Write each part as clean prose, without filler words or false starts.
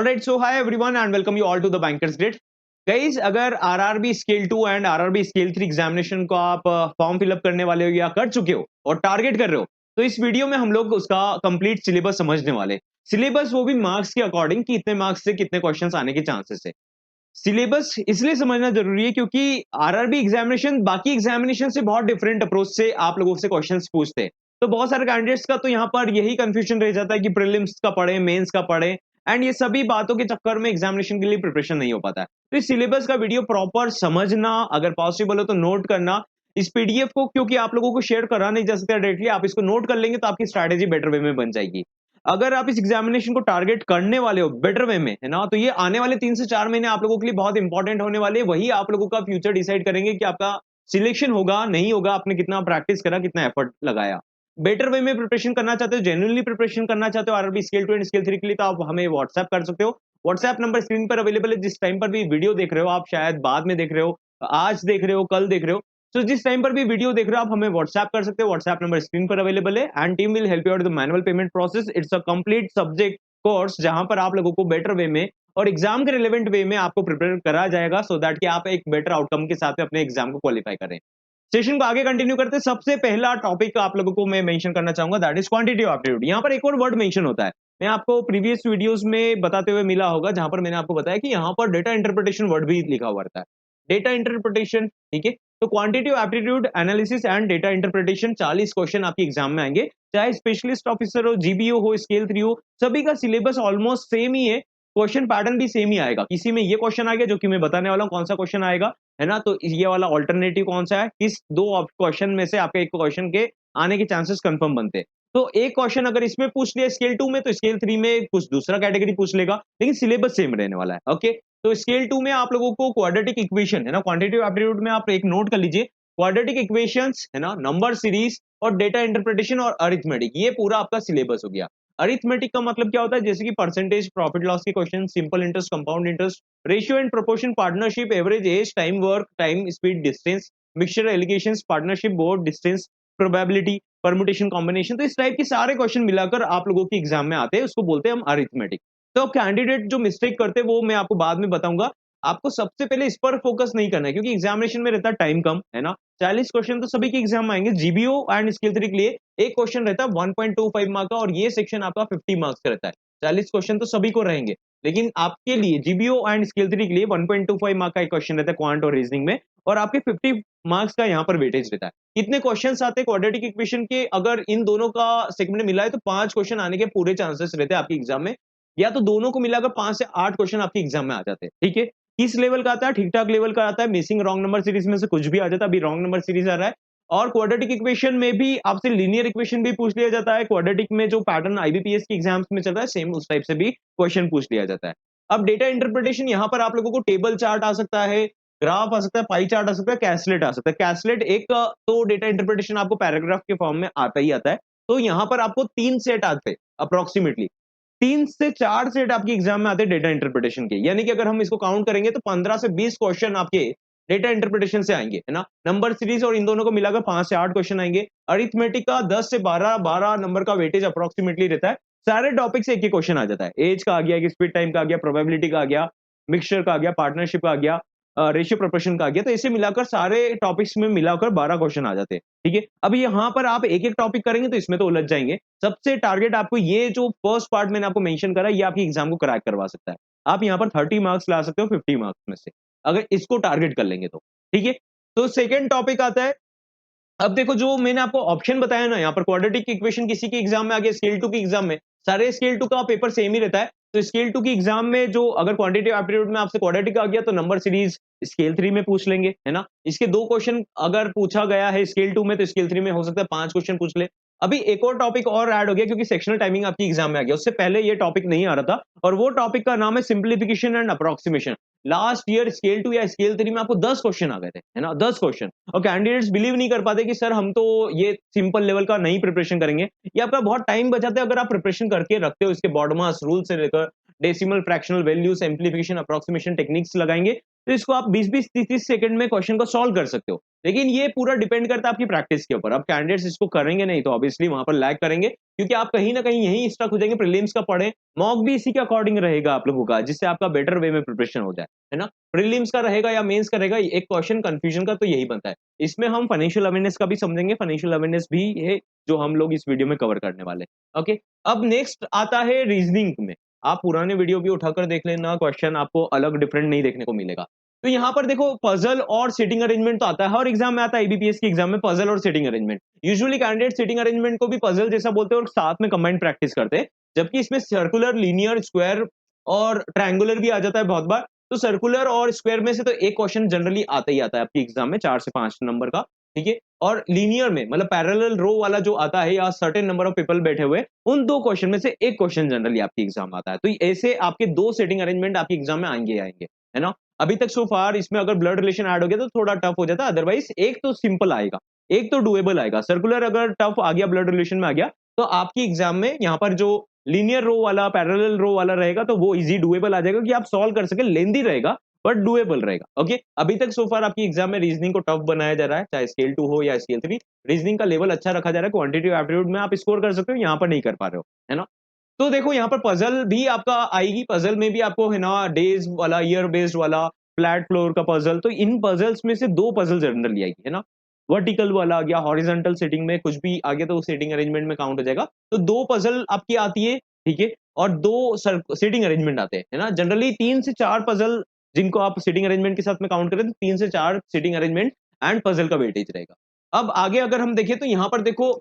Alright, so hi everyone and welcome you all to the bankers grid. Guys, अगर RRB scale 2 and RRB scale 3 examination को आप form fill up करने वाले हो या कर चुके हो और टारगेट कर रहे हो, तो इस वीडियो में हम लोग उसका कंप्लीट सिलेबस समझने वाले। सिलेबस वो भी मार्क्स के अकॉर्डिंग कि इतने मार्क्स से कितने क्वेश्चंस आने के चांसेस है। सिलेबस इसलिए समझना जरूरी है क्योंकि आरआरबी एग्जामिनेशन बाकी एग्जामिनेशन से बहुत डिफरेंट अप्रोच से आप लोगों से क्वेश्चंस पूछते हैं। तो बहुत सारे कैंडिडेट्स का तो यहाँ पर यही कंफ्यूजन रह जाता है कि प्रीलिम्स का पढ़े, मेंस का पढ़े, एंड ये सभी बातों के चक्कर में एग्जामिनेशन के लिए प्रिपरेशन नहीं हो पाता है। तो इस सिलेबस का वीडियो प्रॉपर समझना, अगर पॉसिबल हो तो नोट करना। इस पीडीएफ को क्योंकि आप लोगों को शेयर करा नहीं जा सकता डायरेक्टली, आप इसको नोट कर लेंगे तो आपकी स्ट्रैटेजी बेटर वे में बन जाएगी। अगर आप इस एग्जामिनेशन को टारगेट करने वाले हो बेटर वे में, है ना, तो ये आने वाले 3 से 4 महीने आप लोगों के लिए बहुत इंपॉर्टेंट होने वाले हैं। वही आप लोगों का फ्यूचर डिसाइड करेंगे कि आपका सिलेक्शन होगा, नहीं होगा, आपने कितना प्रैक्टिस करा, कितना एफर्ट लगाया। बेटर वे में प्रिपरेशन करना चाहते हो, जेन्युइनली प्रिपरेशन करना चाहते हो आरआरबी स्केल 2 एंड स्केल 3 के लिए, तो आप हमें व्हाट्सएप कर सकते हो। व्हाट्सएप नंबर स्क्रीन पर अवेलेबल है। जिस टाइम पर भी वीडियो देख रहे हो, आप शायद बाद में देख रहे हो, आज देख रहे हो, कल देख रहे हो, तो जिस टाइम पर भी वीडियो देख रहे हो आप हमें व्हाट्सएप कर सकते हो। व्हाट्सएप नंबर स्क्रीन पर अवेलेबल है and team will help you out the manual payment process. It's a complete subject course जहां पर आप लोगों को बेटर वे में और एग्जाम के रिलेवेंट वे में आपको प्रिपेयर करा जाएगा सो दैट कि आप एक बेटर आउटकम के साथ में अपने एग्जाम को क्वालिफाई करें। सेशन को आगे कंटिन्यू करते हैं। सबसे पहला टॉपिक आप लोगों को मैं मेंशन करना चाहूंगा, that is quantity of aptitude. यहाँ पर एक और वर्ड मेंशन होता है, मैं आपको प्रीवियस वीडियोस में बताते हुए मिला होगा, जहां पर मैंने आपको बताया कि यहाँ पर डेटा इंटरप्रिटेशन वर्ड भी लिखा हुआ रहता है। डेटा इंटरप्रिटेशन, ठीक है। तो quantity of aptitude analysis and data interpretation 40 question आपके एग्जाम में आएंगे। चाहे स्पेशलिस्ट ऑफिसर हो, जीबीओ हो, स्केल 3 हो, सभी का सिलेबस ऑलमोस्ट सेम ही है। क्वेश्चन पैटर्न भी सेम ही आएगा। किसी में ये क्वेश्चन आ गया जो कि मैं बताने वाला हूँ कौन सा क्वेश्चन आएगा, है ना, तो ये वाला ऑल्टरनेटिव कौन सा है, किस दो क्वेश्चन में से आपके एक क्वेश्चन के आने के चांसेस कंफर्म बनते हैं। तो एक क्वेश्चन अगर इसमें पूछ लिया स्केल 2 में, तो स्केल 3 में कुछ दूसरा कैटेगरी पूछ लेगा, लेकिन सिलेबस सेम रहने वाला है। ओके, तो स्केल 2 में आप लोगों को क्वाड्रेटिक इक्वेशन, है ना, क्वांटिटेटिव एप्टीट्यूड में आप एक नोट कर लीजिए, क्वाड्रेटिक इक्वेशंस, है ना, नंबर सीरीज और डेटा इंटरप्रिटेशन और अरिथमेटिक, ये पूरा आपका सिलेबस हो गया। अरिथमेटिक का मतलब क्या होता है, जैसे कि परसेंटेज, प्रॉफिट लॉस के question, simple interest, compound interest, ratio and proportion, partnership, average age, time work, time speed, distance, mixture, allegations, partnership, board, distance, probability, permutation, combination, तो इस टाइप के सारे क्वेश्चन मिलाकर आप लोगों के एग्जाम में आते हैं, उसको बोलते हैं हम अरिथमेटिक। तो कैंडिडेट जो मिस्टेक करते हैं वो मैं आपको बाद में बताऊंगा। आपको सबसे पहले इस पर फोकस नहीं करना है क्योंकि एग्जामिनेशन में रहता है टाइम कम, है ना। 40 क्वेश्चन तो सभी के एग्जाम में आएंगे। जीबीओ एंड स्किल 3 के लिए एक क्वेश्चन रहता है 1.25 मार्क का और ये सेक्शन आपका 50 मार्क्स का रहता है। 40 क्वेश्चन तो सभी को रहेंगे, लेकिन आपके लिए जीबीओ एंड स्किल 3 के लिए 1.25 मार्क का एक क्वेश्चन रहता है क्वांट और रीजनिंग में, और आपके 50 मार्क्स का यहाँ पर वेटेज रहता है। कितने क्वेश्चंस आते हैं क्वाड्रेटिक इक्वेशन के, अगर इन दोनों का सेगमेंट मिला है तो 5 क्वेश्चन आने के पूरे चांसेस रहते हैं आपके एग्जाम में, या तो दोनों को मिलाकर 5 से 8 क्वेश्चन आपके एग्जाम में आ जाते हैं। ठीक है, किस लेवल का आता है, ठीक ठाक लेवल का आता है, मिसिंग रॉन्ग नंबर सीरीज में से कुछ भी आ जाता है, अभी रॉन्ग नंबर सीरीज आ रहा है। और क्वाड्रेटिक इक्वेशन में भी आपसे लीनियर इक्वेशन भी पूछ लिया जाता है। क्वाड्रेटिक में जो पैटर्न आईबीपीएस के एग्जाम्स में चल रहा है, सेम उस टाइप से भी क्वेश्चन पूछ लिया जाता है। अब डेटा इंटरप्रिटेशन, यहाँ पर आप लोगों को टेबल चार्ट आ सकता है, ग्राफ आ सकता है, पाई चार्ट आ सकता है, कैसलेट आ सकता है। कैसलेट एक तो डेटा इंटरप्रिटेशन आपको पैराग्राफ के फॉर्म में आता ही आता है। तो यहाँ पर आपको 3 सेट आते हैं अप्रोक्सीमेटली, 3 से 4 सेट आपके एग्जाम में आते हैं डेटा इंटरप्रिटेशन के, यानी कि अगर हम इसको काउंट करेंगे तो 15 से 20 क्वेश्चन आपके डेटा इंटरप्रिटेशन से आएंगे, है ना। नंबर सीरीज और इन दोनों को मिलाकर 5 से 8 क्वेश्चन आएंगे। अरिथमेटिक का 10 से 12 नंबर का वेटेज अप्रोक्सीमेटली रहता है। सारे टॉपिक से एक ही क्वेश्चन आ जाता है। एज का आ गया, स्पीड टाइम का आ गया, प्रोबेबिलिटी का आ गया, मिक्सचर का आ गया, पार्टनरशिप का आ गया, रेशियो प्रोपोर्शन का आ गया। तो इसे मिलाकर सारे टॉपिक्स में मिलाकर 12 क्वेश्चन आ जाते हैं। ठीक है, अब यहाँ पर आप एक एक टॉपिक करेंगे तो इसमें तो उलझ जाएंगे। सबसे टारगेट आपको ये जो फर्स्ट पार्ट मैंने आपको मेंशन करा, ये आपकी एग्जाम को क्रैक करवा सकता है। आप यहाँ पर 30 मार्क्स ला सकते हो 50 मार्क्स में से, अगर इसको टारगेट कर लेंगे तो। ठीक है, तो सेकंड टॉपिक आता है। अब देखो, जो मैंने आपको ऑप्शन बताया ना, यहाँ पर क्वाड्रेटिक इक्वेशन किसी के एग्जाम में आ गया, स्केल 2 के एग्जाम में सारे स्केल 2 का पेपर सेम ही रहता है। तो स्केल 2 की एग्जाम में जो अगर क्वांटिटेटिव एप्टीट्यूड में आपसे क्वाड्रेटिक आ गया तो नंबर सीरीज स्केल 3 में पूछ लेंगे, है ना। इसके 2 क्वेश्चन अगर पूछा गया है स्केल 2 में तो स्केल 3 में हो सकता है 5 क्वेश्चन पूछ ले। अभी एक और टॉपिक और ऐड हो गया क्योंकि सेक्शनल टाइमिंग आपकी एग्जाम में आ गया, उससे पहले ये टॉपिक नहीं आ रहा था, और वो टॉपिक का नाम है simplification and approximation. Last year scale 2 या स्केल 3 में आपको 10 क्वेश्चन आ गए थे, है ना, 10 क्वेश्चन। और कैंडिडेट्स बिलीव नहीं कर पाते कि सर हम तो ये सिंपल लेवल का नहीं प्रिपरेशन करेंगे। ये आपका बहुत टाइम बचाते हैं अगर आप प्रिपरेशन करके रखते हो। इसके बॉडमास रूल से लेकर decimal, fractional value, simplification, approximation techniques लगाएंगे तो इसको आप 20-20, 30-30 सेकंड में क्वेश्चन को सॉल्व कर सकते हो। लेकिन ये पूरा डिपेंड करता है आपकी प्रैक्टिस के ऊपर। अब कैंडिडेट्स इसको करेंगे नहीं तो ऑब्वियसली वहाँ पर लैग करेंगे, क्योंकि आप कहीं न कहीं यहीं स्टक हो जाएँगे, प्रीलिम्स का पढ़ें, मॉक भी इसी के अकॉर्डिंग रहेगा आप लोगों का, जिससे आपका बेटर वे में प्रिपरेशन हो जाए, है ना? प्रीलिम्स का रहेगा या मेंस का रहेगा, एक क्वेश्चन कन्फ्यूजन का तो यही बनता है। इसमें हम फाइनेंशियल अवेयरनेस का भी समझेंगे, फाइनेंशियल अवेयरनेस भी है जो हम लोग इस वीडियो में कवर करने वाले हैं। ओके, अब नेक्स्ट आता है रीजनिंग में। आप पुराने वीडियो भी उठाकर देख लेना, क्वेश्चन आपको अलग डिफरेंट नहीं देखने को मिलेगा। तो यहाँ पर देखो पजल और सीटिंग अरेंजमेंट तो आता है, हर एग्जाम में आता है, आईबीपीएस के एग्जाम में पजल और seating arrangement. Usually candidate seating arrangement को भी पजल जैसा बोलते हैं और साथ में कंबाइंड प्रैक्टिस करते हैं, जबकि इसमें सर्कुलर, लीनियर, स्क्वायर और ट्रायंगुलर भी आ जाता है बहुत बार। तो सर्कुलर और स्क्वायर में से तो एक क्वेश्चन जनरली आता ही आता है आपके एग्जाम में 4 से 5 नंबर का, ठीक है? और लीनियर में मतलब पैरेलल रो वाला जो आता है या सर्टेन नंबर ऑफ पीपल बैठे हुए, उन 2 क्वेश्चन में से एक क्वेश्चन जनरली आपके एग्जाम आता है। तो ऐसे आपके 2 सीटिंग अरेंजमेंट आपके एग्जाम में आएँगे ही आएँगे, है ना? अभी तक सो फार इसमें अगर ब्लड रिलेशन ऐड हो गया तो थोड़ा टफ हो जाता है, अदरवाइज एक तो सिंपल आएगा, एक तो डुएबल आएगा। सर्कुलर अगर टफ आ गया, ब्लड रिलेशन में आ गया, तो आपकी एग्जाम में यहाँ पर जो लीनियर रो वाला, पैरेलल रो वाला रहेगा तो वो ईज़ी डुएबल आ जाएगा कि आप सॉल्व कर सकें, लेंथी रहेगा बट डुएबल रहेगा। ओके, अभी तक सो फार आपकी एग्जाम में रीजनिंग को टफ बनाया जा रहा है, चाहे स्केल 2 हो या स्केल 3, रीजनिंग का लेवल अच्छा रखा जा रहा है, क्वांटिटेटिव एप्टीट्यूड में आप स्कोर कर सकते हो, यहाँ पर नहीं कर पा रहे हो, है ना? तो देखो यहाँ पर पजल भी आपका आएगी, पजल में भी आपको है ना डेज वाला, ईयर बेस्ड वाला, फ्लैट फ्लोर का पजल, तो इन पजल्स में से 2 पजल जनरली आएगी, है ना? वर्टिकल वाला या हॉरिजॉन्टल सेटिंग में कुछ भी आ गया तो वो सेटिंग अरेंजमेंट में काउंट हो जाएगा। तो 2 पजल आपकी आती है, ठीक है? और 2 सीटिंग अरेंजमेंट आते हैं, है ना? जनरली 3 से 4 पजल जिनको आप सीटिंग अरेंजमेंट के साथ में काउंट करें तो 3 से 4 सीटिंग अरेंजमेंट एंड पजल का वेटेज रहेगा। अब आगे अगर हम देखें तो यहाँ पर देखो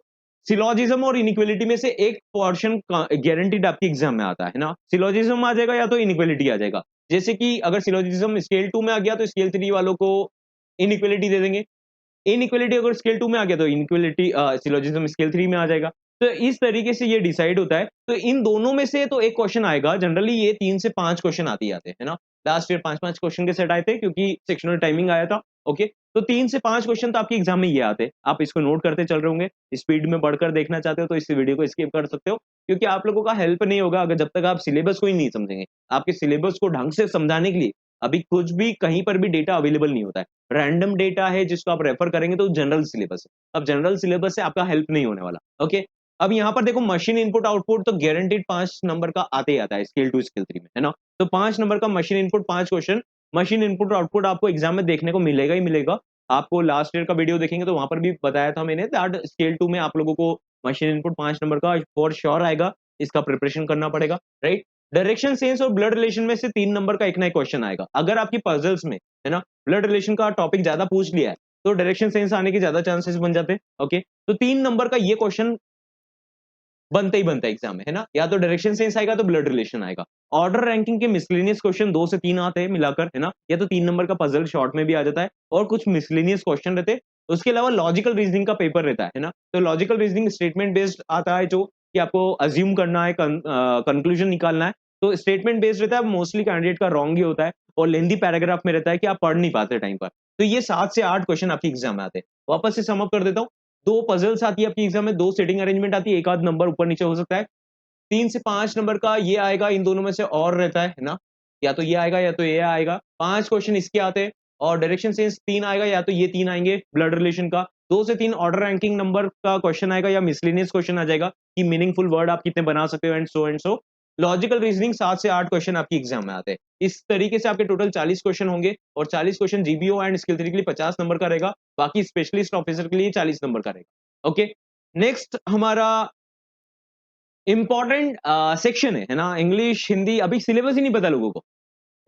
सिलॉजिज्म और इनइक्वालिटी में से एक पोर्शन गारंटीड आपके एग्जाम में आता है ना? सिलॉजिज्म आ जाएगा या तो इनइक्वालिटी आ जाएगा। जैसे कि अगर सिलॉजिज्म स्केल 2 में आ गया तो स्केल 3 वालों को इनइक्वालिटी दे देंगे। इनइक्वालिटी अगर स्केल 2 में आ गया तो इनइक्वालिटी सिलोजिज्म स्केल 3 में आ जाएगा। तो इस तरीके से ये डिसाइड होता है। तो इन दोनों में से तो एक क्वेश्चन आएगा, जनरली ये 3 से 5 क्वेश्चन आते ही आते हैं, है ना? लास्ट ईयर 5-5 क्वेश्चन के सेट आए थे क्योंकि सेक्शनल टाइमिंग आया था, ओके? तो 3 से 5 क्वेश्चन तो आपके एग्जाम में ये आते हैं। आप इसको नोट करते चल रहे होंगे, स्पीड में बढ़कर देखना चाहते हो तो इस वीडियो को स्किप कर सकते हो, क्योंकि आप लोगों का हेल्प नहीं होगा अगर जब तक आप सिलेबस को ही नहीं समझेंगे। आपके सिलेबस को ढंग से समझाने के लिए अभी कुछ भी कहीं पर भी डेटा अवेलेबल नहीं होता है। रैंडम डेटा है जिसको आप रेफर करेंगे तो जनरल सिलेबस है। अब जनरल सिलेबस से आपका हेल्प नहीं होने वाला, ओके? अब यहाँ पर देखो मशीन इनपुट आउटपुट तो गारंटीड 5 नंबर का आते ही आता है स्केल 2 स्केल 3 में, है ना? तो 5 नंबर का machine input 5 question machine input output आपको एग्जाम में देखने को मिलेगा ही मिलेगा। आपको लास्ट ईयर का वीडियो देखेंगे तो वहां पर भी बताया था मैंने दैट स्केल 2 में आप लोगों को मशीन इनपुट 5 नंबर का फॉर श्योर आएगा, इसका प्रिपरेशन करना पड़ेगा, राइट? डायरेक्शन सेंस और ब्लड रिलेशन में से 3 नंबर का एक ना एक क्वेश्चन आएगा। अगर आपकी पजल्स में, है ना, ब्लड रिलेशन का टॉपिक ज्यादा पूछ लिया है, तो डायरेक्शन सेंस आने के ज्यादा चांसेस बन जाते हैं, ओके? तो 3 नंबर का ये क्वेश्चन बनता ही बनता है एग्जाम में, है ना? या तो डायरेक्शन सेंस आएगा तो ब्लड रिलेशन आएगा। ऑर्डर रैंकिंग के मिसलेनियस क्वेश्चन 2 से 3 आते हैं मिलाकर, है ना? या तो 3 नंबर का पजल शॉर्ट में भी आ जाता है और कुछ मिसलेनियस क्वेश्चन रहते हैं। उसके अलावा लॉजिकल रीजनिंग का पेपर रहता है ना? तो लॉजिकल रीजनिंग स्टेटमेंट बेस्ड आता है जो कि आपको अज्यूम करना है, कंक्लूजन निकालना है। तो स्टेटमेंट बेस्ड रहता है, मोस्टली कैंडिडेट का रॉन्ग ही होता है और लेंथी पैराग्राफ में रहता है कि आप पढ़ नहीं पाते टाइम पर। तो ये 7 से 8 क्वेश्चन आपके एग्जाम में आते हैं। वापस से सम अप कर देता हूँ। 2 पजल्स आती है आपकी एग्जाम में, 2 सीटिंग अरेंजमेंट आती है, एक आध नंबर ऊपर-नीचे हो सकता है। 3 से 5 नंबर का ये आएगा, इन दोनों में से और रहता है ना? या तो ये आएगा या तो ये आएगा। 5 क्वेश्चन इसके आते हैं और डायरेक्शन सेंस 3 आएगा या तो ये 3 आएँगे ब्लड रिलेशन का। 2 से 3 ऑर्डर रैंकिंग नंबर का क्वेश्चन आएगा या मिसलेनियस क्वेश्चन आ जाएगा कि मीनिंगफुल वर्ड आप कितने बना सकते हो एंड सो। लॉजिकल रीजनिंग 7 से 8 क्वेश्चन आपकी एग्जाम में आते हैं। इस तरीके से आपके टोटल 40 क्वेश्चन होंगे और 40 क्वेश्चन जीबीओ एंड स्किल 3 के लिए 50 नंबर का रहेगा, बाकी स्पेशलिस्ट ऑफिसर के लिए 40 नंबर का रहेगा। ओके? नेक्स्ट हमारा इम्पोर्टेंट सेक्शन है ना? इंग्लिश, हिंदी, अभी सिलेबस ही नहीं पता लोगों को।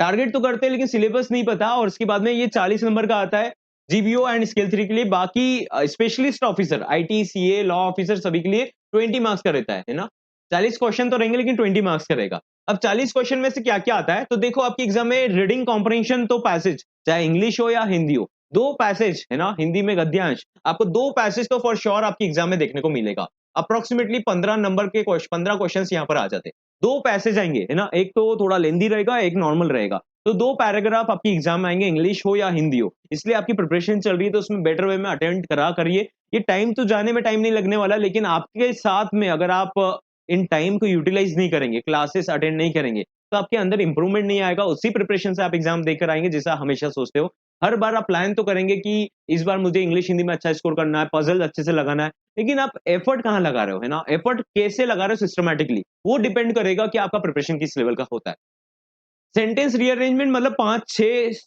टारगेट तो करते हैं लेकिन सिलेबस नहीं पता और उसके बाद में ये 40 नंबर का आता है जीबीओ एंड स्केल 3 के लिए। बाकी specialist officer, IT, CA, law officer सभी के लिए 20 मार्क्स का रहता है ना? 40 क्वेश्चन तो रहेंगे लेकिन 20 मार्क्स का रहेगा। अब 40 क्वेश्चन में से क्या-क्या आता है? तो देखो आपके एग्जाम में रीडिंग कॉम्प्रिहेंशन तो पैसेज, चाहे इंग्लिश हो या हिंदी हो, 2 पैसेज है ना? हिंदी में गद्यांश, आपको 2 पैसेज तो फॉर श्योर आपके एग्जाम में देखने को मिलेगा। अप्रोक्सिमेटली 15 नंबर के 15 क्वेश्चंस यहाँ पर आ जाते हैं। 2 पैसेज आएँगे, है ना? एक तो थोड़ा लेंथी रहेगा, एक नॉर्मल रहेगा। तो 2 पैराग्राफ आपके एग्जाम में आएँगे, इंग्लिश हो या हिंदी हो। इसलिए आपकी प्रिपरेशन चल रही है तो उसमें बेटर वे में अटेम्प्ट करा करिए। ये टाइम तो जाने में टाइम नहीं लगने वाला, लेकिन आपके साथ में अगर आप इन टाइम को यूटिलाइज़ नहीं करेंगे, क्लासेस अटेंड नहीं करेंगे, तो आपके अंदर इंप्रूवमेंट नहीं आएगा, उसी प्रिपरेशन से आप एग्जाम देकर आएंगे जैसा हमेशा सोचते हो। हर बार आप प्लान तो करेंगे कि इस बार मुझे इंग्लिश हिंदी में अच्छा स्कोर करना है, पजल अच्छे से लगाना है, लेकिन आप एफर्ट कहाँ लगा रहे हो, है ना? एफर्ट कैसे लगा रहे हो सिस्टमैटिकली, वो डिपेंड करेगा कि आपका प्रिपरेशन किस लेवल का होता है। सेंटेंस रीअरेंजमेंट मतलब 5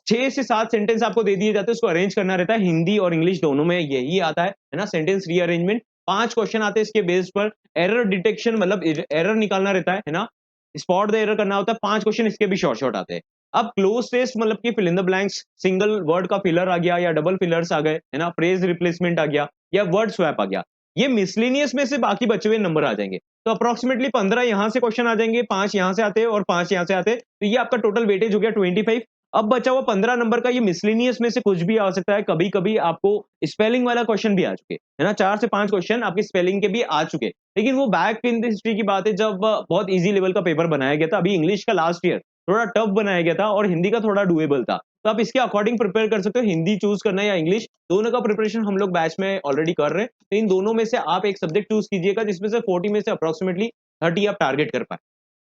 6 से 7 सेंटेंस आपको दे दिए जाते हैं, उसको अरेंज करना रहता है, हिंदी और इंग्लिश दोनों में यही आता है ना? सेंटेंस रीअरेंजमेंट 5 क्वेश्चन आते हैं इसके बेस पर। एरर डिटेक्शन मतलब एरर निकालना रहता है ना? स्पॉट द एरर करना होता है, 5 क्वेश्चन इसके भी शॉर्ट शॉर्ट आते हैं। अब क्लोज टेस्ट मतलब कि fill in the blanks, single word का फिलर आ गया या डबल फिलर्स आ गए, है ना? फ्रेज रिप्लेसमेंट आ गया या वर्ड स्वैप आ गया। ये मिसलेनियस में से बाकी बचे हुए नंबर आ जाएंगे। तो अप्रोक्सीमेटली 15 यहाँ से क्वेश्चन आ जाएंगे, 5 यहाँ से आते हैं और 5 यहाँ से आते हैं। तो ये आपका टोटल वेटेज हो गया 25। अब बचा हुआ 15 नंबर का ये मिसलेनियस में से कुछ भी आ सकता है। कभी-कभी आपको स्पेलिंग वाला क्वेश्चन भी आ चुके, है ना? 4 से 5 क्वेश्चन आपके स्पेलिंग के भी आ चुके। लेकिन वो बैक इन द हिस्ट्री की बात है जब बहुत ईज़ी लेवल का पेपर बनाया गया था। अभी इंग्लिश का लास्ट ईयर थोड़ा टफ बनाया गया था और हिंदी का थोड़ा डुएबल था। तो आप इसके अकॉर्डिंग प्रिपेयर कर सकते हो, हिंदी चूज़ करना है या इंग्लिश, दोनों का प्रिपरेशन हम लोग बैच में ऑलरेडी कर रहे हैं। तो इन दोनों में से आप एक सब्जेक्ट चूज़ कीजिएगा जिसमें से 40 में से अप्रोक्सिमेटली 30 आप टारगेट कर पाएँ।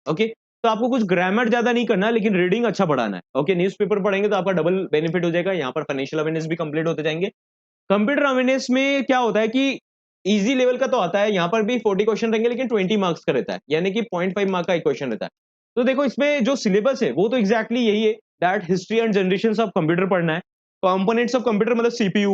ओके? तो आपको कुछ ग्रामर ज़्यादा नहीं करना है लेकिन रीडिंग अच्छा बढ़ाना है। ओके? न्यूज़पेपर पढ़ेंगे तो आपका डबल बेनिफिट हो जाएगा। यहाँ पर फाइनेंशियल अवेयरनेस भी कंप्लीट होते जाएँगे। कंप्यूटर अवेयरनेस में क्या होता है कि ईज़ी लेवल का तो आता है, यहाँ पर भी 40 क्वेश्चन रहेंगे लेकिन 20 मार्क्स का रहता है। यानी कि 0.5 मार्क का एक क्वेश्चन रहता है। तो देखो इसमें जो सिलेबस है वो तो एग्ज़ैक्टली यही है that history and generations of computer पढ़ना है। कंपोनेंट्स ऑफ कंप्यूटर मतलब सीपीयू,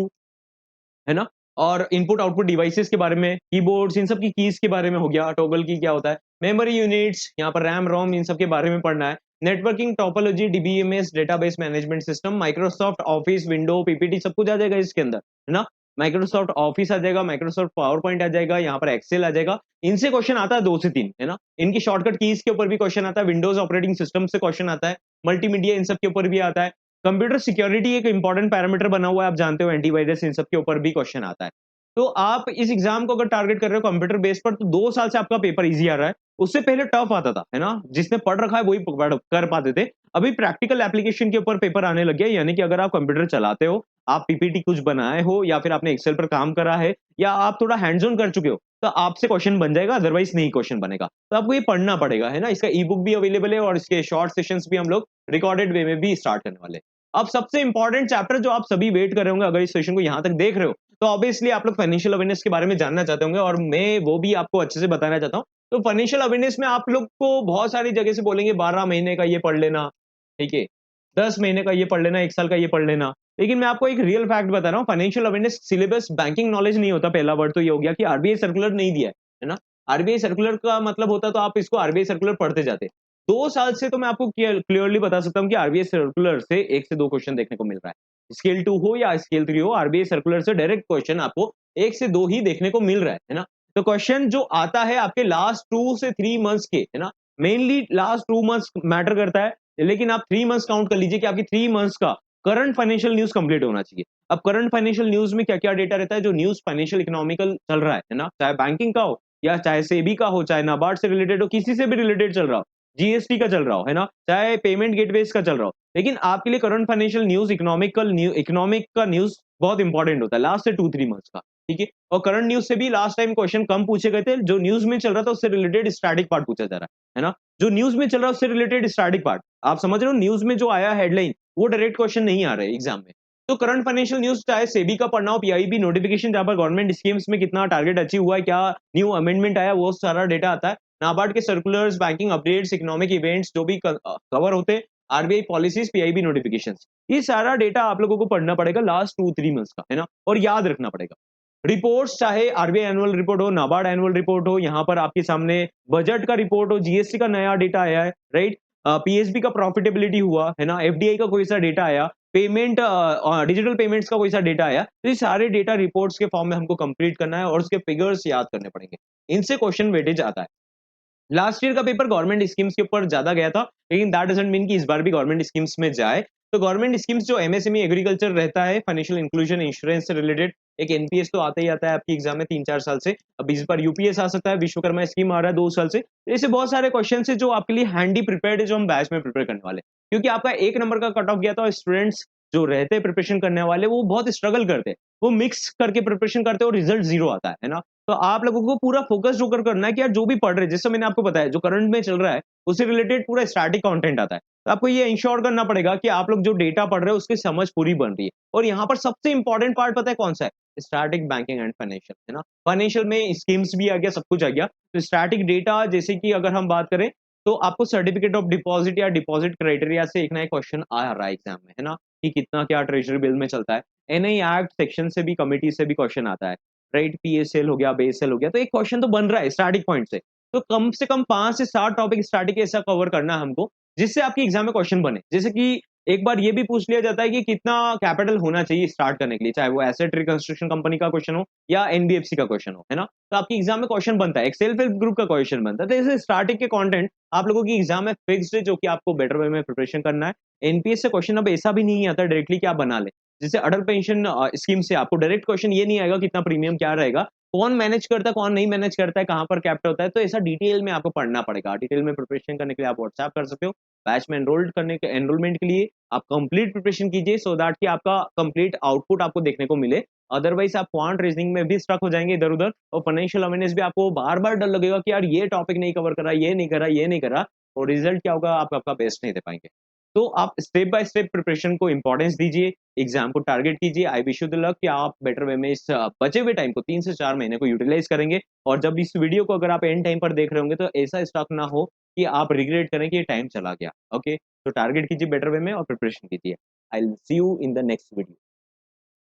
है ना? और इनपुट आउटपुट डिवाइसेस के बारे में, कीबोर्ड्स इन सब की कीज़ के बारे में हो गया, टॉगल की क्या होता है, मेमोरी यूनिट्स, यहाँ पर रैम, रोम इन सब के बारे में पढ़ना है। Networking topology, DBMS, database management system, Microsoft office, window, PPT सब कुछ आ जाएगा इसके अंदर, है ना? माइक्रोसॉफ्ट ऑफिस आ जाएगा, माइक्रोसॉफ्ट पावर पॉइंट आ जाएगा, यहाँ पर एक्सेल आ जाएगा। इनसे क्वेश्चन आता है 2 से 3, है ना? इनकी शॉर्टकट कीज़ के ऊपर भी क्वेश्चन आता है, विंडोज़ ऑपरेटिंग सिस्टम से क्वेश्चन आता है, मल्टीमीडिया इन सब के ऊपर भी आता है। कंप्यूटर सिक्योरिटी एक इंपॉर्टेंट पैरामीटर बना हुआ है, आप जानते हो एंटीवायरस इन सब के ऊपर भी क्वेश्चन आता है। तो आप इस एग्जाम को अगर टारगेट कर रहे हो कंप्यूटर बेस पर तो 2 साल से आपका पेपर ईज़ी आ रहा है। उससे पहले टफ आता था, है ना? जिसने पढ़ रखा है वही पढ़ कर पाते थे। अभी प्रैक्टिकल एप्लीकेशन के ऊपर पेपर आने लग गया है, यानी कि अगर आप कंप्यूटर चलाते हो, आप पीपीटी कुछ बनाए हो या फिर आपने एक्सेल पर काम करा है या आप थोड़ा हैंड्स ऑन कर चुके हो, तो आपसे क्वेश्चन बन जाएगा, अदरवाइज़ नहीं क्वेश्चन बनेगा। तो आपको ये पढ़ना पड़ेगा, है ना? इसका ई-बुक भी अवेलेबल है और इसके शॉर्ट सेशंस भी हम लोग रिकॉर्डेड वे में भी स्टार्ट करने वाले हैं। अब सबसे इंपॉर्टेंट चैप्टर जो आप सभी वेट कर रहे होंगे अगर इस सेशन को यहाँ तक देख रहे हो, तो ऑब्वियसली आप लोग फाइनेंशियल अवेयरनेस के बारे में जानना चाहते होंगे और मैं वो भी आपको अच्छे से बताना चाहता हूँ। तो फाइनेंशियल अवेयरनेस में आप लोग को बहुत सारी जगह से बोलेंगे 12 महीने का ये पढ़ लेना, ठीक है? 10 महीने का ये पढ़ लेना, 1 साल का ये पढ़ लेना। लेकिन मैं आपको एक रियल फैक्ट बता रहा हूँ, financial awareness syllabus banking knowledge नहीं होता, पहला वर्ड तो ये हो गया कि आरबीआई सर्कुलर नहीं दिया है ना? आरबीआई सर्कुलर का मतलब होता तो आप इसको आरबीआई सर्कुलर पढ़ते जाते। 2 साल से तो मैं आपको क्लियरली बता सकता हूँ कि आरबीआई सर्कुलर से 1 से 2 क्वेश्चन देखने को मिल रहा है। स्केल 2 हो या स्केल 3 हो, आरबीआई सर्कुलर से डायरेक्ट क्वेश्चन आपको 1 से 2 ही देखने को मिल रहा है ना? तो क्वेश्चन जो आता है आपके लास्ट 2 से 3 मंथ्स के, है ना? मेनली लास्ट 2 मंथ्स मैटर करता है, लेकिन आप 3 मंथ्स काउंट कर लीजिए कि आपकी 3 मंथ्स का करंट फाइनेंशियल न्यूज़ कंप्लीट होना चाहिए। अब करंट फाइनेंशियल न्यूज़ में क्या-क्या डेटा रहता है, जो न्यूज़ फाइनेंशियल इकोनॉमिकल चल रहा है ना? चाहे बैंकिंग का हो या चाहे सेबी का हो, चाहे नाबार्ड से रिलेटेड हो, किसी से भी रिलेटेड चल रहा हो, जीएसटी का चल रहा हो, है ना? चाहे पेमेंट गेटवेज़ का चल रहा हो। लेकिन आपके लिए करंट फाइनेंशियल न्यूज़ इकोनॉमिक का न्यूज़ बहुत इंपॉर्टेंट होता है लास्ट से 2-3 मंथ्स का, ठीक है? और करंट न्यूज़ से भी लास्ट टाइम क्वेश्चन कम पूछे गए थे, जो न्यूज़ में चल रहा था उससे रिलेटेड स्टैटिक पार्ट पूछा जा रहा है ना? जो न्यूज़ में चल रहा है उससे रिलेटेड स्टैटिक पार्ट, आप समझ रहे हो? न्यूज़ में जो आया हेडलाइन, वो डायरेक्ट क्वेश्चन नहीं आ रहे एग्ज़ाम में। तो करंट फाइनेंशियल न्यूज़ चाहे सेबी का पढ़ना हो, पीआईबी नोटिफिकेशन जहाँ पर गवर्नमेंट स्कीम्स में कितना टारगेट अचीव हुआ है, क्या न्यू अमेंडमेंट आया, वो सारा डेटा आता है। नाबार्ड के circulars, banking updates, economic events जो भी कवर होते हैं, आरबीआई पॉलिसीज, पीआईबी नोटिफिकेशंस, ये सारा डेटा आप लोगों को पढ़ना पड़ेगा लास्ट 2-3 मंथ्स का, है ना? और याद रखना पड़ेगा। रिपोर्ट्स चाहे आरबीआई एनुअल रिपोर्ट हो, नाबार्ड एनुअल रिपोर्ट हो, यहाँ पर आपके सामने बजट का रिपोर्ट हो, जीएसटी का नया डेटा आया है, राइट? पीएसबी का प्रॉफिटेबिलिटी हुआ, है ना? एफडीआई का कोई सा डेटा आया, पेमेंट डिजिटल पेमेंट्स का कोई सा डेटा आया, तो ये सारे डेटा रिपोर्ट्स के फॉर्म में हमको कंप्लीट करना है और उसके फिगर्स याद करने पड़ेंगे। इनसे क्वेश्चन वेटेज आता है। लास्ट ईयर का पेपर गवर्नमेंट स्कीम्स के ऊपर ज्यादा गया था, लेकिन दैट डजंट मीन कि इस बार भी गवर्नमेंट स्कीम्स में जाए। तो गवर्नमेंट स्कीम्स जो एमएसएमई एग्रीकल्चर रहता है, फाइनेंशियल इंक्लूजन इंश्योरेंस से रिलेटेड, एक एनपीएस तो आता ही आता है आपकी एग्जाम में 3-4 साल से। अब इस बार यूपीएस आ सकता है, विश्वकर्मा स्कीम आ रहा है 2 साल से। तो ऐसे बहुत सारे क्वेश्चन है जो आपके लिए हैंडी प्रिपेयर्ड है, जो हम बैच में प्रिपेयर करने वाले हैं। क्योंकि आपका 1 नंबर का कट ऑफ गया था और स्टूडेंट्स जो रहते हैं प्रिपरेशन करने वाले, वो बहुत स्ट्रगल करते हैं। वो मिक्स करके प्रिपरेशन करते हैं और रिजल्ट 0 आता है ना? तो आप लोगों को पूरा फोकस्ड होकर करना है कि यार जो भी पढ़ रहे हैं, जैसे मैंने आपको बताया जो करंट में चल रहा है, उससे रिलेटेड पूरा स्टैटिक कंटेंट आता है। तो आपको ये इंश्योर करना पड़ेगा कि आप लोग जो डेटा पढ़ रहे हो उसकी समझ पूरी बन रही है। और यहाँ पर सबसे इंपॉर्टेंट पार्ट पता है कौन-सा है? स्टैटिक बैंकिंग एंड फाइनेंशियल, है ना? फाइनेंशियल में स्कीम्स भी आ गया, सब कुछ आ गया। तो स्टैटिक डेटा जैसे कि अगर हम बात करें, तो आपको सर्टिफिकेट ऑफ डिपॉजिट या डिपॉजिट क्राइटेरिया से एक ना एक क्वेश्चन आ रहा है एग्जाम में, है ना? कि कितना क्या ट्रेजरी बिल में चलता है। एनआई एक्ट सेक्शन से भी, कमिटी से भी क्वेश्चन आता है, राइट? पीएसएल हो गया, बेएसएल हो गया, तो एक क्वेश्चन तो बन रहा है स्टैटिक पॉइंट से। तो कम से कम 5 से 7 टॉपिक स्टैटिक ऐसा कवर करना है हमको, जिससे आपके एग्जाम में क्वेश्चन बने। जैसे कि एक बार ये भी पूछ लिया जाता है कि कितना कैपिटल होना चाहिए स्टार्ट करने के लिए, चाहे वो एसेट रिकंस्ट्रक्शन कंपनी का क्वेश्चन हो या एनबीएफसी का क्वेश्चन हो, है ना? तो आपके एग्जाम में क्वेश्चन बनता है, एक सेल्फ हेल्प ग्रुप का क्वेश्चन बनता है। तो ऐसे स्टार्टिंग के कंटेंट आप लोगों की एग्जाम में फिक्स्ड है, जो कि आपको बेटर वे में प्रिपरेशन करना है। एनपीएस से क्वेश्चन अब ऐसा भी नहीं आता डायरेक्टली कि आप बना लें। जैसे अटल पेंशन स्कीम से आपको डायरेक्ट क्वेश्चन ये नहीं आएगा कितना प्रीमियम क्या रहेगा, कौन मैनेज करता है, कौन नहीं मैनेज करता है, कहाँ पर कैप्ट होता है, तो ऐसा डिटेल में आपको पढ़ना पड़ेगा। डिटेल में प्रिपरेशन करने के लिए आप व्हाट्सएप कर सकते हो। बैच में एनरोलमेंट के लिए आप कंप्लीट प्रिपरेशन कीजिए, सो दैट कि आपका कंप्लीट आउटपुट आपको देखने को मिले। अदरवाइज आप क्वांट रीजनिंग में भी स्टक हो जाएंगे इधर-उधर, और फाइनेंशियल अवेयरनेस भी आपको बार-बार डर लगेगा कि यार ये टॉपिक नहीं कवर करा, ये नहीं करा, ये नहीं करा, और रिजल्ट क्या होगा, आप आपका बेस्ट नहीं दे पाएँगे। तो आप स्टेप बाय स्टेप प्रिपरेशन को इंपॉर्टेंस दीजिए, एग्जाम को टारगेट कीजिए। I wish you the luck कि आप बेटर वे में इस बचे हुए टाइम को 3 से 4 महीने को यूटिलाइज़ करेंगे, और जब इस वीडियो को अगर आप एंड टाइम पर देख रहे होंगे, तो ऐसा स्टक ना हो कि आप रिग्रेट करें कि ये टाइम चला गया। ओके? तो टारगेट कीजिए बेटर वे में और प्रिपरेशन कीजिए। I will see you in the next video.